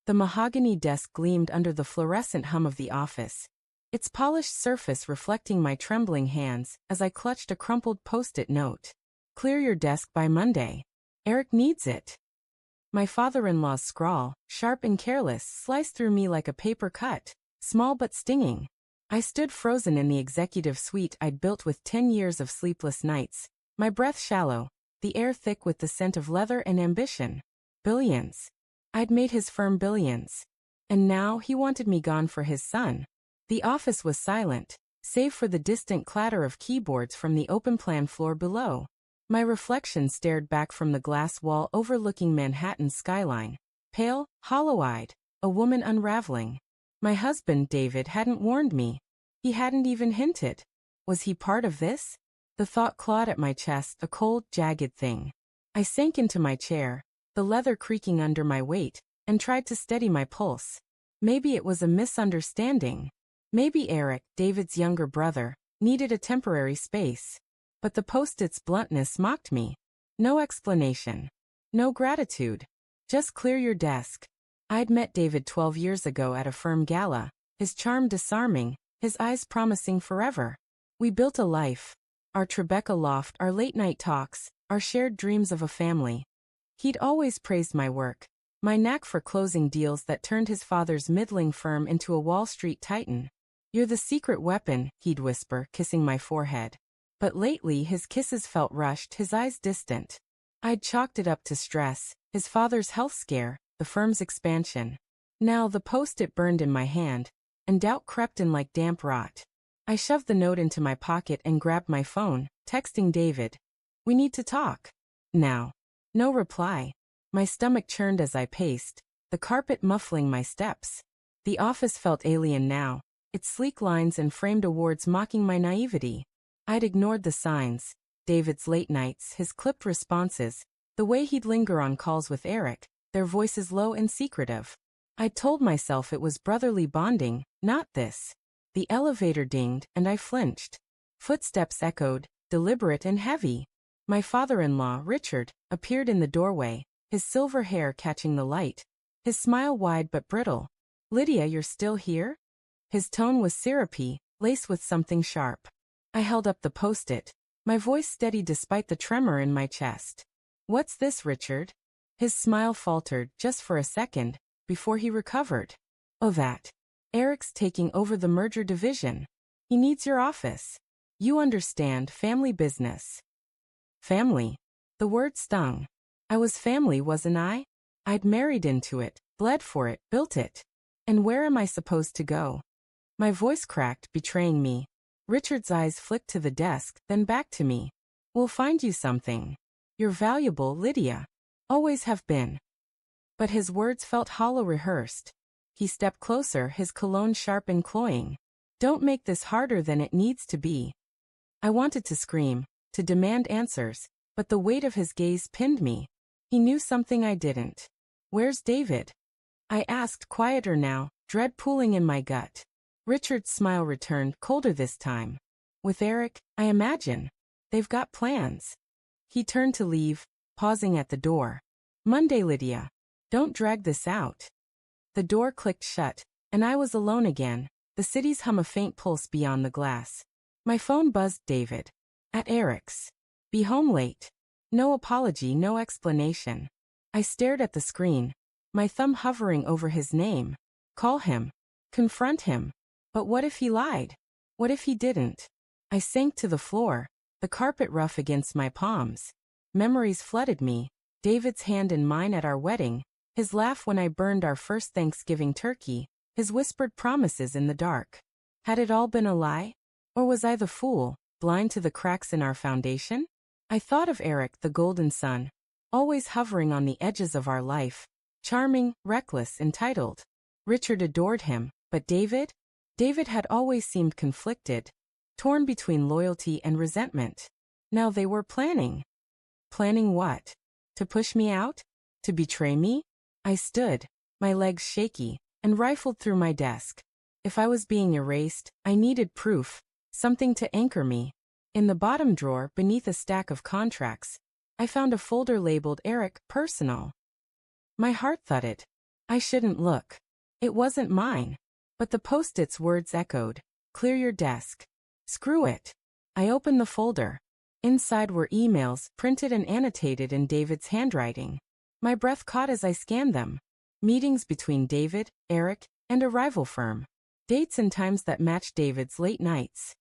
The mahogany desk gleamed under the fluorescent hum of the office, its polished surface reflecting my trembling hands as I clutched a crumpled post-it note. Clear your desk by Monday. Eric needs it. My father-in-law's scrawl, sharp and careless, sliced through me like a paper cut, small but stinging. I stood frozen in the executive suite I'd built with 10 years of sleepless nights, my breath shallow, the air thick with the scent of leather and ambition. Billions. I'd made his firm billions. And now he wanted me gone for his son. The office was silent, save for the distant clatter of keyboards from the open-plan floor below. My reflection stared back from the glass wall overlooking Manhattan's skyline, pale, hollow-eyed, a woman unraveling. My husband, David, hadn't warned me. He hadn't even hinted. Was he part of this? The thought clawed at my chest, a cold, jagged thing. I sank into my chair, the leather creaking under my weight, and tried to steady my pulse. Maybe it was a misunderstanding. Maybe Eric, David's younger brother, needed a temporary space. But the post-it's bluntness mocked me. No explanation. No gratitude. Just clear your desk. I'd met David 12 years ago at a firm gala, his charm disarming, his eyes promising forever. We built a life. Our Tribeca loft, our late-night talks, our shared dreams of a family. He'd always praised my work, my knack for closing deals that turned his father's middling firm into a Wall Street titan. You're the secret weapon, he'd whisper, kissing my forehead. But lately his kisses felt rushed, his eyes distant. I'd chalked it up to stress, his father's health scare, the firm's expansion. Now the post-it burned in my hand, and doubt crept in like damp rot. I shoved the note into my pocket and grabbed my phone, texting David. We need to talk. Now. No reply. My stomach churned as I paced, the carpet muffling my steps. The office felt alien now, its sleek lines and framed awards mocking my naivety. I'd ignored the signs, David's late nights, his clipped responses, the way he'd linger on calls with Eric, their voices low and secretive. I'd told myself it was brotherly bonding, not this. The elevator dinged, and I flinched. Footsteps echoed, deliberate and heavy. My father-in-law, Richard, appeared in the doorway, his silver hair catching the light, his smile wide but brittle. Lydia, you're still here? His tone was syrupy, laced with something sharp. I held up the post-it, my voice steady despite the tremor in my chest. What's this, Richard? His smile faltered just for a second, before he recovered. Oh, that. Eric's taking over the merger division. He needs your office. You understand, family business. Family. The word stung. I was family, wasn't I? I'd married into it, bled for it, built it. And where am I supposed to go? My voice cracked, betraying me. Richard's eyes flicked to the desk, then back to me. We'll find you something. You're valuable, Lydia. Always have been. But his words felt hollow, rehearsed. He stepped closer, his cologne sharp and cloying. Don't make this harder than it needs to be. I wanted to scream, to demand answers, but the weight of his gaze pinned me. He knew something I didn't. Where's David? I asked, quieter now, dread pooling in my gut. Richard's smile returned, colder this time. With Eric, I imagine. They've got plans. He turned to leave, pausing at the door. Monday, Lydia. Don't drag this out. The door clicked shut, and I was alone again, the city's hum a faint pulse beyond the glass. My phone buzzed. David. At Eric's. Be home late. No apology, no explanation. I stared at the screen, my thumb hovering over his name. Call him. Confront him. But what if he lied? What if he didn't? I sank to the floor, the carpet rough against my palms. Memories flooded me, David's hand in mine at our wedding, his laugh when I burned our first Thanksgiving turkey, his whispered promises in the dark. Had it all been a lie? Or was I the fool, blind to the cracks in our foundation? I thought of Eric, the golden son, always hovering on the edges of our life, charming, reckless, entitled. Richard adored him, but David? David had always seemed conflicted, torn between loyalty and resentment. Now they were planning. Planning what? To push me out? To betray me? I stood, my legs shaky, and rifled through my desk. If I was being erased, I needed proof, something to anchor me. In the bottom drawer, beneath a stack of contracts, I found a folder labeled Eric, Personal. My heart thudded. I shouldn't look. It wasn't mine. But the post-it's words echoed. Clear your desk. Screw it. I opened the folder. Inside were emails, printed and annotated in David's handwriting. My breath caught as I scanned them. Meetings between David, Eric, and a rival firm. Dates and times that matched David's late nights.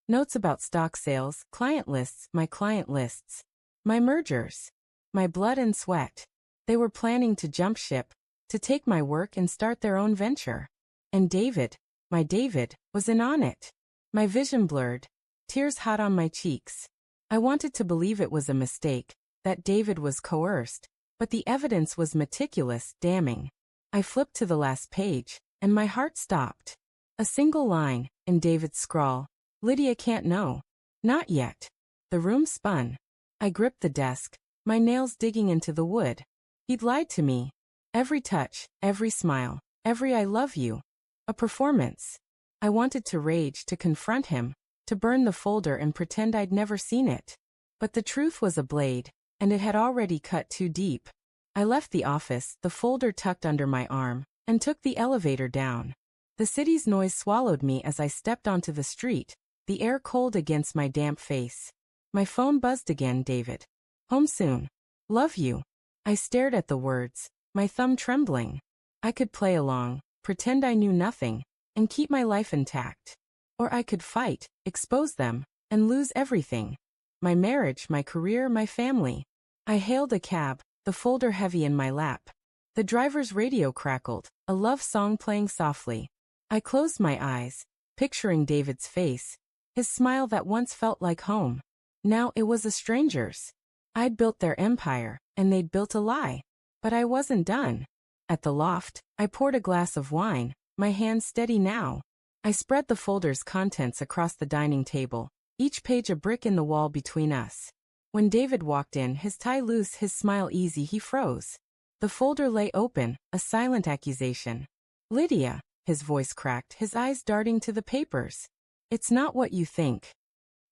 Notes about stock sales, client lists, my mergers. My blood and sweat. They were planning to jump ship, to take my work and start their own venture. And David, my David, was in on it. My vision blurred, tears hot on my cheeks. I wanted to believe it was a mistake, that David was coerced, but the evidence was meticulous, damning. I flipped to the last page, and my heart stopped. A single line, in David's scrawl. Lydia can't know. Not yet. The room spun. I gripped the desk, my nails digging into the wood. He'd lied to me. Every touch, every smile, every I love you. A performance. I wanted to rage, to confront him, to burn the folder and pretend I'd never seen it. But the truth was a blade, and it had already cut too deep. I left the office, the folder tucked under my arm, and took the elevator down. The city's noise swallowed me as I stepped onto the street, the air cold against my damp face. My phone buzzed again. David. Home soon. Love you. I stared at the words, my thumb trembling. I could play along, pretend I knew nothing, and keep my life intact. Or I could fight, expose them, and lose everything. My marriage, my career, my family. I hailed a cab, the folder heavy in my lap. The driver's radio crackled, a love song playing softly. I closed my eyes, picturing David's face, his smile that once felt like home. Now it was a stranger's. I'd built their empire, and they'd built a lie. But I wasn't done. At the loft, I poured a glass of wine, my hands steady now. I spread the folder's contents across the dining table, each page a brick in the wall between us. When David walked in, his tie loose, his smile easy, he froze. The folder lay open, a silent accusation. Lydia, his voice cracked, his eyes darting to the papers. It's not what you think.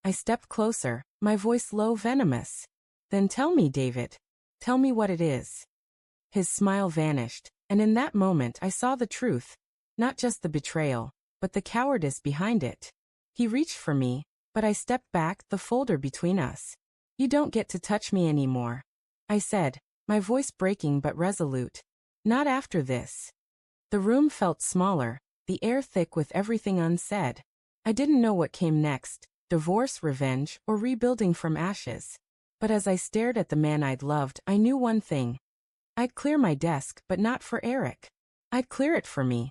I stepped closer, my voice low, venomous. Then tell me, David. Tell me what it is. His smile vanished, and in that moment I saw the truth. Not just the betrayal, but the cowardice behind it. He reached for me, but I stepped back, the folder between us. You don't get to touch me anymore. I said, my voice breaking but resolute. Not after this. The room felt smaller, the air thick with everything unsaid. I didn't know what came next, divorce, revenge, or rebuilding from ashes. But as I stared at the man I'd loved, I knew one thing. I'd clear my desk, but not for Eric. I'd clear it for me.